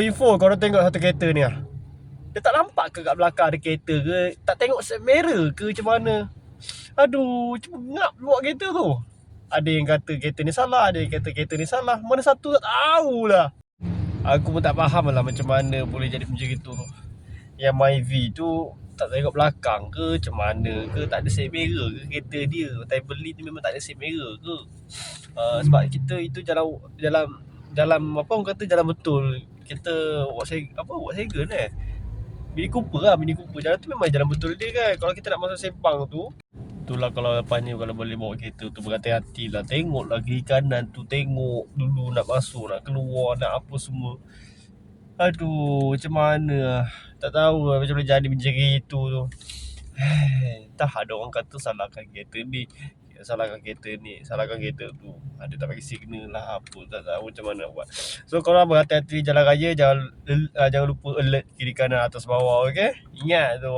info korang tengok satu kereta ni lah. Dia tak nampak ke kat belakang ada kereta ke? Tak tengok set mirror ke macam mana? Aduh, cuma ngap bawa kereta tu. Ada yang kata kereta ni salah, ada yang kata kereta ni salah. Mana satu tak tahulah. Aku pun tak faham lah macam mana boleh jadi macam itu. Yang Myvi tu tak tengok belakang ke macam mana ke, tak ada set mirror ke kereta dia. Time beli ni memang tak ada set mirror ke. Sebab kita itu jalan apa orang kata jalan betul. Kita Volkswagen Mini Cooper. Jalan tu memang jalan betul dia kan. Kalau kita nak masuk sempang tu, itulah kalau lepas ni kalau boleh bawa kereta tu berhati-hati lah. Tengoklah kiri kanan tu, tengok dulu nak masuk, nak keluar, nak apa semua. Aduh, macam mana lah. Tak tahu lah macam boleh jadi macam itu tu. Entah ada orang kata salahkan kereta ni, salahkan kereta tu. Ada tak bagi signal lah apa, tak tahu macam mana nak buat. So korang berhati-hati jalan raya, jangan lupa alert kiri kanan atas bawah, okey? Ingat tu